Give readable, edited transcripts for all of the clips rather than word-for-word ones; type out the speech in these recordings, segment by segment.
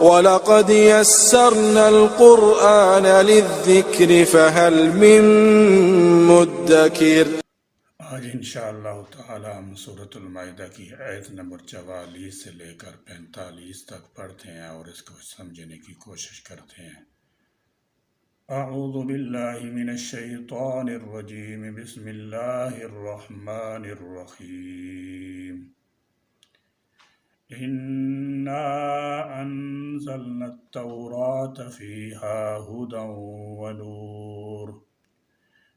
وَلَقَدْ يَسَّرْنَا الْقُرْآنَ لِلذِّكْرِ فَهَلْ مِن مُّدَّكِرٍ۔ آج انشاءاللہ تعالی ہم سورۃ المائدہ کی آیت نمبر 44 سے لے کر 45 تک پڑھتے ہیں اور اس کو سمجھنے کی کوشش کرتے ہیں۔ اعوذ باللہ من الشیطان الرجیم، بسم اللہ الرحمن الرحیم۔ اِنَّا أَنزَلْنَا التَّوْرَاةَ فِيهَا هُدًى وَنُورٌ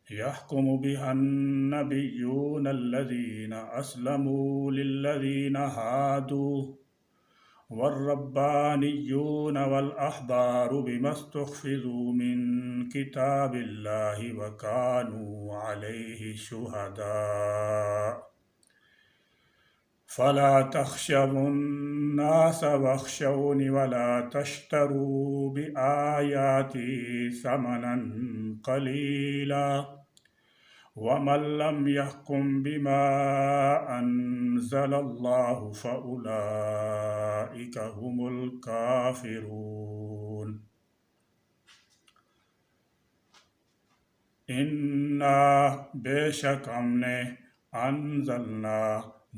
يَحْكُمُ بِهَا النَّبِيُّونَ الَّذِينَ أَسْلَمُوا لِلَّذِينَ هَادُوا وَالرَّبَّانِيُّونَ وَالْأَحْبَارُ بِمَا اسْتُحْفِظُوا مِنْ كِتَابِ اللَّهِ وَكَانُوا عَلَيْهِ شُهَدَاءَ فَلَا تَخْشَوُا النَّاسَ وَاخْشَوْنِ وَلَا تَشْتَرُوا بِآيَاتِي ثَمَنًا قَلِيلًا وَمَن لَّمْ يَحْكُم بِمَا أَنزَلَ اللَّهُ فَأُولَٰئِكَ هُمُ الْكَافِرُونَ۔ اِنَّا بے شک ہم نے انزلنا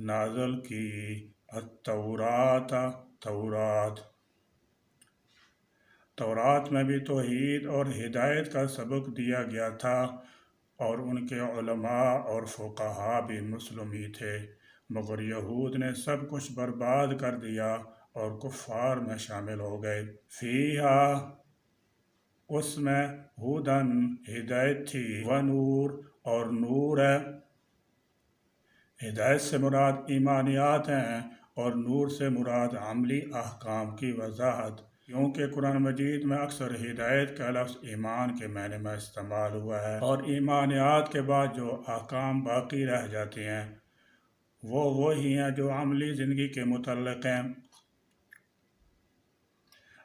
نازل کی التورات تورات میں بھی توحید اور ہدایت کا سبق دیا گیا تھا، اور ان کے علماء اور فقہاء بھی مسلم ہی تھے، مگر یہود نے سب کچھ برباد کر دیا اور کفار میں شامل ہو گئے۔ فیہا اس میں ہدن ہدایت تھی، ونور اور نور ہے۔ ہدایت سے مراد ایمانیات ہیں اور نور سے مراد عملی احکام کی وضاحت، کیونکہ قرآن مجید میں اکثر ہدایت کا لفظ ایمان کے معنی میں استعمال ہوا ہے، اور ایمانیات کے بعد جو احکام باقی رہ جاتے ہیں وہ وہی ہیں جو عملی زندگی کے متعلق ہیں۔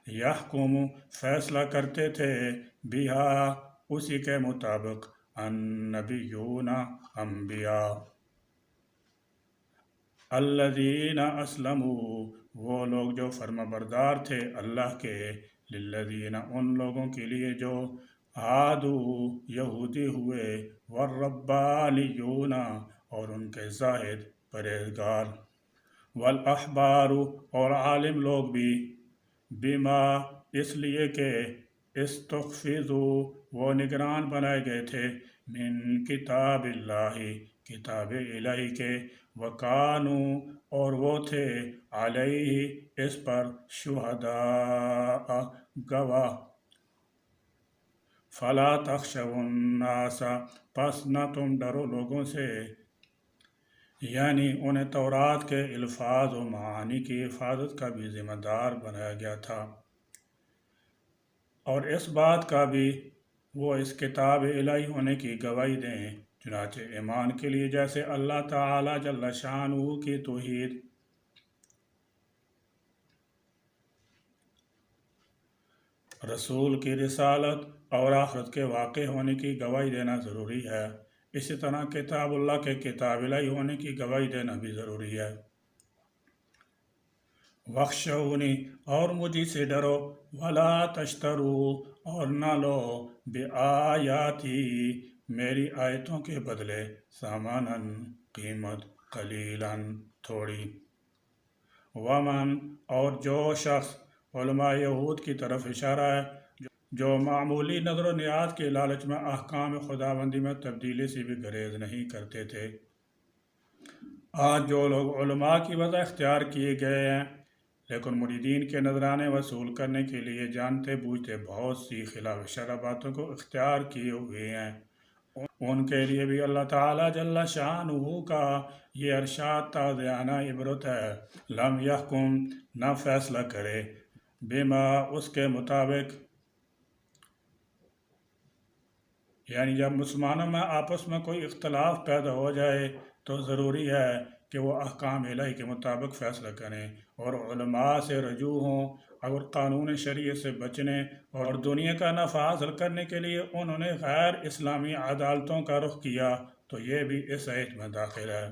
یحکم فیصلہ کرتے تھے، بہا اسی کے مطابق، النبیون انبیاء، الذین اسلموا وہ لوگ جو فرما بردار تھے اللہ کے، للذین ان لوگوں کے لیے جو ہادو یہودی ہوئے، والربانیون اور ان کے زاہد پرہیزگار، والاحبار اور عالم لوگ بھی، بما اس لیے کہ استحفظوا وہ نگران بنائے گئے تھے، من کتاب اللہ کتاب الہی کے، وکانوا اور وہ تھے، علیہ اس پر، شہداء گواہ۔ فلا تخشوا الناس پس نہ تم ڈرو لوگوں سے، یعنی انہیں تورات کے الفاظ و معانی کی حفاظت کا بھی ذمہ دار بنایا گیا تھا، اور اس بات کا بھی وہ اس کتاب الہی ہونے کی گواہی دیں، چنانچہ ایمان کے لیے جیسے اللہ تعالی جل شانہ کی توحید، رسول کی رسالت اور آخرت کے واقع ہونے کی گواہی دینا ضروری ہے، اسی طرح کتاب اللہ کے کتاب الہی ہونے کی گواہی دینا بھی ضروری ہے۔ وَاخْشَوْنِ اور مجھے سے ڈرو، وَلَا تَشْتَرُوا اور نہ لو، بِآیَاتِی میری آیتوں کے بدلے، ثَمَنًا قیمت، قَلِیلًا تھوڑی، وَمَن اور جو شخص، علماء یہود کی طرف اشارہ ہے، جو معمولی نظر و نیاز کے لالچ میں احکام خداوندی میں تبدیلی سے بھی گریز نہیں کرتے تھے۔ آج جو لوگ علماء کی وجہ اختیار کیے گئے ہیں، لیکن مریدین کے نذرانے وصول کرنے کے لیے جانتے بوجھتے بہت سی خلاف شرع باتوں کو اختیار کیے ہوئے ہیں، ان کے لیے بھی اللہ تعالی جل شانہ کا یہ ارشاد تازیانہ عبرت ہے، لم یحکم نہ فیصلہ کرے، بما اس کے مطابق، یعنی جب مسلمانوں میں آپس میں کوئی اختلاف پیدا ہو جائے تو ضروری ہے کہ وہ احکام الہی کے مطابق فیصلہ کریں اور علماء سے رجوع ہوں۔ اگر قانون شریعت سے بچنے اور دنیا کا نفع حاصل کرنے کے لیے انہوں نے غیر اسلامی عدالتوں کا رخ کیا تو یہ بھی اس آیت میں داخل ہے۔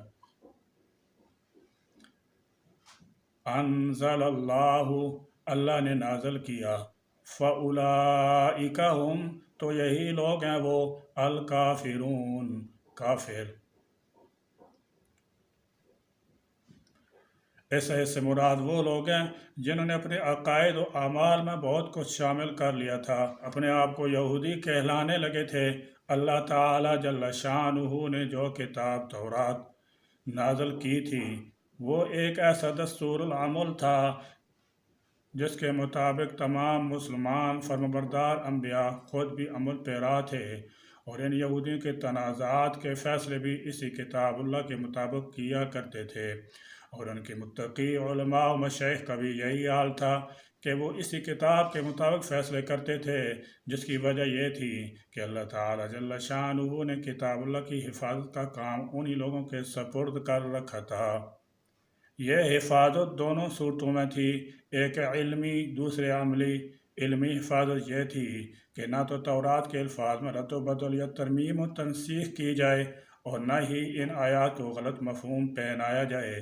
انزل اللہ اللہ نے نازل کیا، فَأُولَئِكَ هُمْ، تو یہی لوگ ہیں وہ، الکافرون، کافر۔ اس سے مراد وہ لوگ ہیں جنہوں نے اپنے عقائد و اعمال میں بہت کچھ شامل کر لیا تھا، اپنے آپ کو یہودی کہلانے لگے تھے۔ اللہ تعالی جل شانہ نے جو کتاب تورات نازل کی تھی وہ ایک ایسا دستور العمل تھا جس کے مطابق تمام مسلمان فرمانبردار انبیاء خود بھی عمل پیرا تھے، اور ان یہودیوں کے تنازعات کے فیصلے بھی اسی کتاب اللہ کے مطابق کیا کرتے تھے، اور ان کے متقی علماء و مشائخ کا بھی یہی حال تھا کہ وہ اسی کتاب کے مطابق فیصلے کرتے تھے، جس کی وجہ یہ تھی کہ اللہ تعالی جل شانہ نے کتاب اللہ کی حفاظت کا کام انہی لوگوں کے سپرد کر رکھا تھا۔ یہ حفاظت دونوں صورتوں میں تھی، ایک علمی، دوسرے عملی۔ علمی حفاظت یہ تھی کہ نہ تو تورات کے الفاظ میں رد و بدل یا ترمیم و تنسیخ کی جائے، اور نہ ہی ان آیات کو غلط مفہوم پہنایا جائے،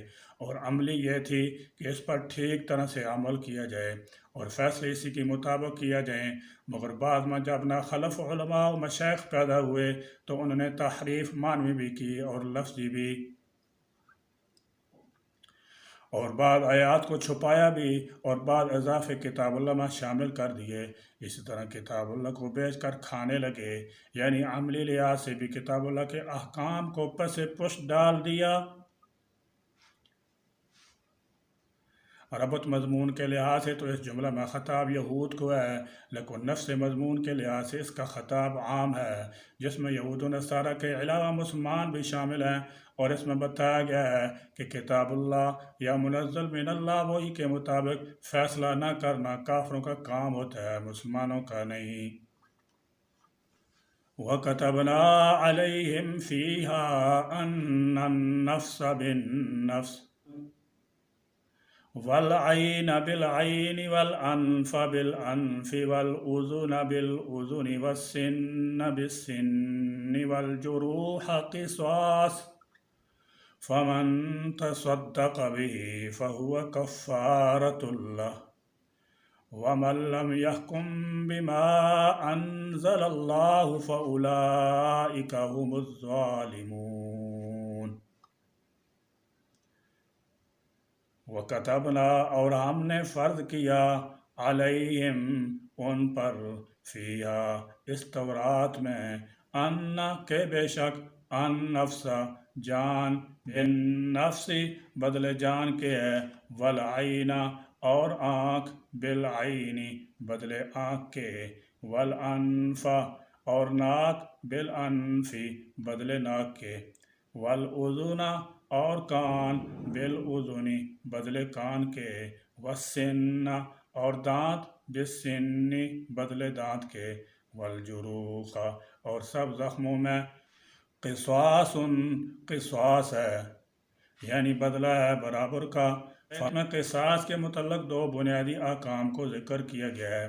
اور عملی یہ تھی کہ اس پر ٹھیک طرح سے عمل کیا جائے اور فیصلے اسی کے مطابق کیا جائیں۔ مگر بعد میں جب نہ خلف علماء و مشائخ پیدا ہوئے تو انہوں نے تحریف معنوی بھی کی اور لفظی بھی، اور بعض آیات کو چھپایا بھی اور بعض اضافے کتاب اللہ میں شامل کر دیے۔ اسی طرح کتاب اللہ کو بیچ کر کھانے لگے، یعنی عملی لحاظ سے بھی کتاب اللہ کے احکام کو پس پشت ڈال دیا۔ ربط مضمون کے لحاظ سے تو اس جملہ میں خطاب یہود کو ہے، لیکن نفس مضمون کے لحاظ سے اس کا خطاب عام ہے، جس میں یہود و نصارہ کے علاوہ مسلمان بھی شامل ہیں، اور اس میں بتایا گیا ہے کہ کتاب اللہ یا منزل من اللہ وہی کے مطابق فیصلہ نہ کرنا کافروں کا کام ہوتا ہے، مسلمانوں کا نہیں۔ وَكَتَبْنَا عَلَيْهِمْ فِيهَا أَنَّ النَّفْسَ بِالنَّفْسِ والعین بالعین والانف بالانف والأذن بالأذن والسن بالسن والجروح قصاص فمن تصدق به فهو كفارة له ومن لم يحكم بما أنزل الله فأولئك هم الظالمون۔ وَكَتَبْنَا، اور ہم نے فرض کیا، علیہم ان پر، فیہا اس تورات میں، ان کہ بے شک، ان نفس جان، بالنفس بدلے جان کے ہے، والعین اور آنکھ، بالعین بدلے آنکھ کے، والانف اور ناک، بالانف بدلے ناک کے، والاذن اور کان، بالاذن بدلے کان کے، والسن اور دانت، بالسن بدلے دانت کے، والجروح اور سب زخموں میں، قصاص قصاص ہے، یعنی بدلہ ہے برابر کا۔ میں قصاص کے متعلق دو بنیادی احکام کو ذکر کیا گیا ہے۔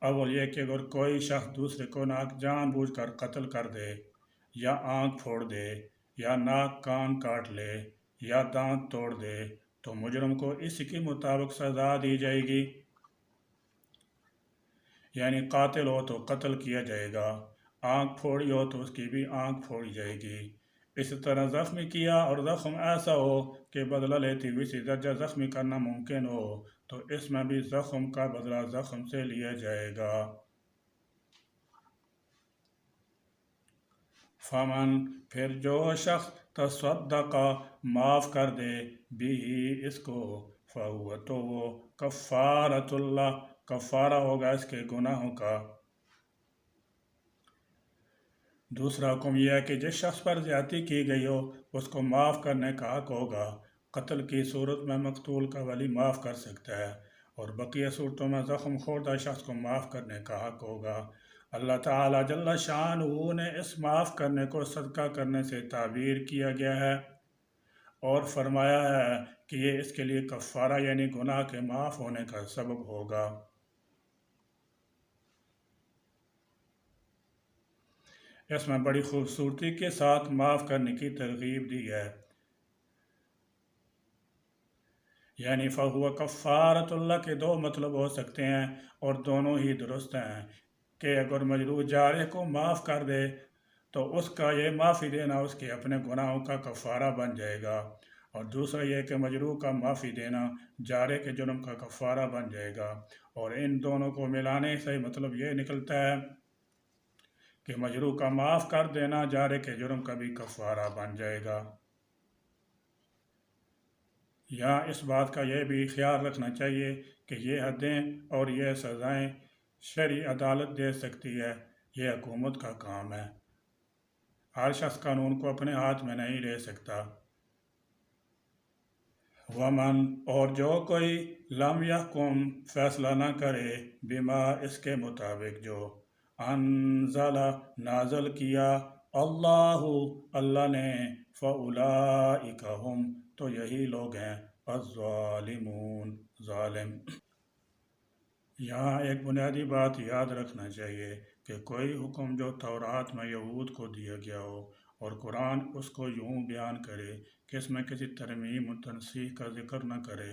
اول یہ کہ اگر کوئی شخص دوسرے کو ناک جان بوجھ کر قتل کر دے، یا آنکھ پھوڑ دے، یا ناک کان کاٹ لے، یا دانت توڑ دے، تو مجرم کو اس کے مطابق سزا دی جائے گی، یعنی قاتل ہو تو قتل کیا جائے گا، آنکھ پھوڑی ہو تو اس کی بھی آنکھ پھوڑی جائے گی۔ اسی طرح زخمی کیا اور زخم ایسا ہو کہ بدلہ لیتے ہوئے اسی درجہ زخمی کرنا ممکن ہو، تو اس میں بھی زخم کا بدلہ زخم سے لیا جائے گا۔ فمن پھر جو شخص تصدق معاف کر دے، بھی اس کو، فہو تو وہ، کفارۃ اللہ کفارہ ہوگا اس کے گناہوں کا۔ دوسرا حکم یہ ہے کہ جس شخص پر زیادتی کی گئی ہو اس کو معاف کرنے کا حق ہوگا۔ قتل کی صورت میں مقتول کا ولی معاف کر سکتا ہے، اور بقیہ صورتوں میں زخم خوردہ شخص کو معاف کرنے کا حق ہوگا۔ اللہ تعالی جل شانہ نے اس معاف کرنے کو صدقہ کرنے سے تعبیر کیا گیا ہے، اور فرمایا ہے کہ یہ اس کے لیے کفارہ یعنی گناہ کے معاف ہونے کا سبب ہوگا۔ اس میں بڑی خوبصورتی کے ساتھ معاف کرنے کی ترغیب دی ہے۔ یعنی فہو کفارۃ اللہ کے دو مطلب ہو سکتے ہیں اور دونوں ہی درست ہیں کہ اگر مجروح جارح کو معاف کر دے تو اس کا یہ معافی دینا اس کے اپنے گناہوں کا کفارہ بن جائے گا، اور دوسرا یہ کہ مجروح کا معافی دینا جارح کے جرم کا کفارہ بن جائے گا، اور ان دونوں کو ملانے سے مطلب یہ نکلتا ہے کہ مجروح کا معاف کر دینا جارح کے جرم کا بھی کفارہ بن جائے گا۔ یہاں اس بات کا یہ بھی خیال رکھنا چاہیے کہ یہ حدیں اور یہ سزائیں شرعی عدالت دے سکتی ہے، یہ حکومت کا کام ہے، ہر شخص قانون کو اپنے ہاتھ میں نہیں لے سکتا۔ ومن اور جو کوئی لم یحکم فیصلہ نہ کرے بما اس کے مطابق جو انزل نازل کیا اللہ اللہ نے فاولئک ہم تو یہی لوگ ہیں الظالمون ظالم۔ یہاں ایک بنیادی بات یاد رکھنا چاہیے کہ کوئی حکم جو تورات میں یہود کو دیا گیا ہو اور قرآن اس کو یوں بیان کرے کہ اس میں کسی ترمیم و تنسیخ کا ذکر نہ کرے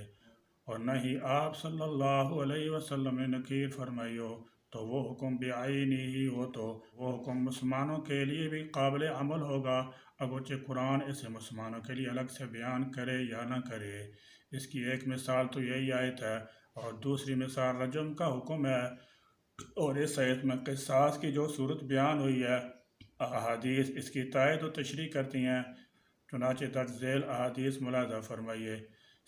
اور نہ ہی آپ صلی اللہ علیہ وسلم نے نکیر فرمائی ہو، تو وہ حکم بعینی ہی ہو تو وہ حکم مسلمانوں کے لیے بھی قابل عمل ہوگا، اگرچہ قرآن اسے مسلمانوں کے لیے الگ سے بیان کرے یا نہ کرے۔ اس کی ایک مثال تو یہی آیت ہے، اور دوسری مثال رجم کا حکم ہے، اور اس آیت میں قصاص کی جو صورت بیان ہوئی ہے احادیث اس کی تائید و تشریح کرتی ہیں، چنانچہ درج ذیل احادیث ملاحظہ فرمائیے۔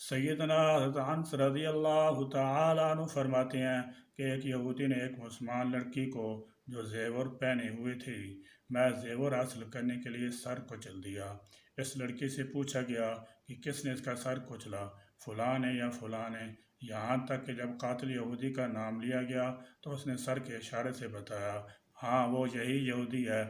سیدنا حضرت انس رضی اللہ تعالیٰ عنہ فرماتے ہیں کہ ایک یہودی نے ایک مسلمان لڑکی کو جو زیور پہنے ہوئے تھی میں زیور حاصل کرنے کے لیے سر کچل دیا۔ اس لڑکی سے پوچھا گیا کہ کس نے اس کا سر کچلا، فلاں نے یا فلاں نے، یہاں تک کہ جب قاتل یہودی کا نام لیا گیا تو اس نے سر کے اشارے سے بتایا ہاں وہ یہی یہودی ہے۔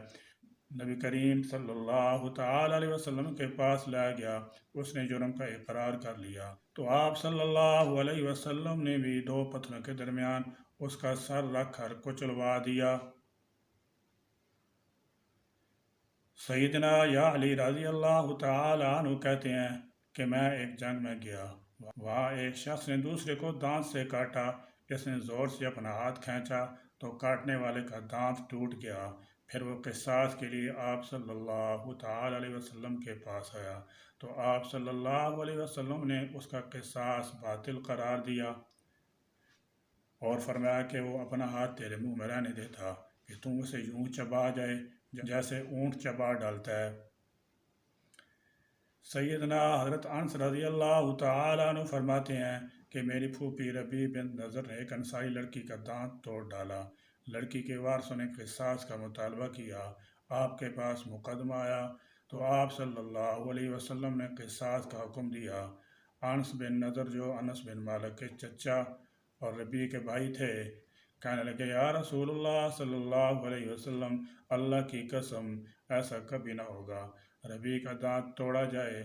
نبی کریم صلی اللہ تعالی علیہ وسلم کے پاس لایا گیا، اس نے جرم کا اقرار کر لیا تو آپ صلی اللہ علیہ وسلم نے بھی دو پتھروں کے درمیان اس کا سر رکھ کر کچلوا دیا۔ سیدنا یا علی رضی اللہ تعالی عنہ کہتے ہیں کہ میں ایک جنگ میں گیا، وہاں ایک شخص نے دوسرے کو دانت سے کاٹا، اس نے زور سے اپنا ہاتھ کھینچا تو کاٹنے والے کا دانت ٹوٹ گیا، پھر وہ قصاص کے لیے آپ صلی اللہ تعالی علیہ وسلم کے پاس آیا تو آپ صلی اللہ علیہ وسلم نے اس کا قصاص باطل قرار دیا اور فرمایا کہ وہ اپنا ہاتھ تیرے منہ میں رہنے دیتا کہ تم اسے یوں چبا جائے جیسے اونٹ چبا ڈالتا ہے۔ سیدنا حضرت انس رضی اللہ تعالیٰ عنہ فرماتے ہیں کہ میری پھوپھی ربیع بنت نضر نے ایک انصاری لڑکی کا دانت توڑ ڈالا، لڑکی کے وارثوں نے قصاص کا مطالبہ کیا، آپ کے پاس مقدمہ آیا تو آپ صلی اللہ علیہ وسلم نے قصاص کا حکم دیا۔ انس بن نضر جو انس بن مالک کے چچا اور ربیع کے بھائی تھے کہنے لگے یا رسول اللہ صلی اللہ علیہ وسلم اللہ کی قسم ایسا کبھی نہ ہوگا، ربیع کا دانت توڑا جائے۔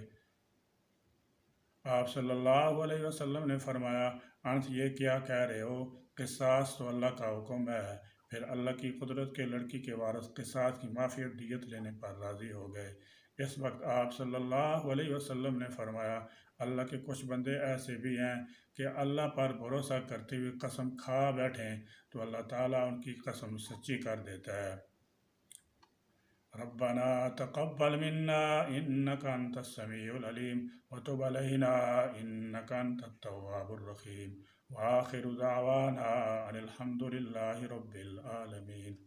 آپ صلی اللہ علیہ وسلم نے فرمایا انس یہ کیا کہہ رہے ہو، قصاص تو اللہ کا حکم ہے۔ پھر اللہ کی قدرت کے لڑکی کے وارث قصاص کی معافی اور دیت لینے پر راضی ہو گئے۔ اس وقت آپ صلی اللہ علیہ وسلم نے فرمایا اللہ کے کچھ بندے ایسے بھی ہیں کہ اللہ پر بھروسہ کرتے ہوئے قسم کھا بیٹھیں تو اللہ تعالیٰ ان کی قسم سچی کر دیتا ہے۔ ربنا تقبل منا انك انت السميع العليم وتب علينا انك انت التواب الرحيم واخر دعوانا ان الحمد لله رب العالمين۔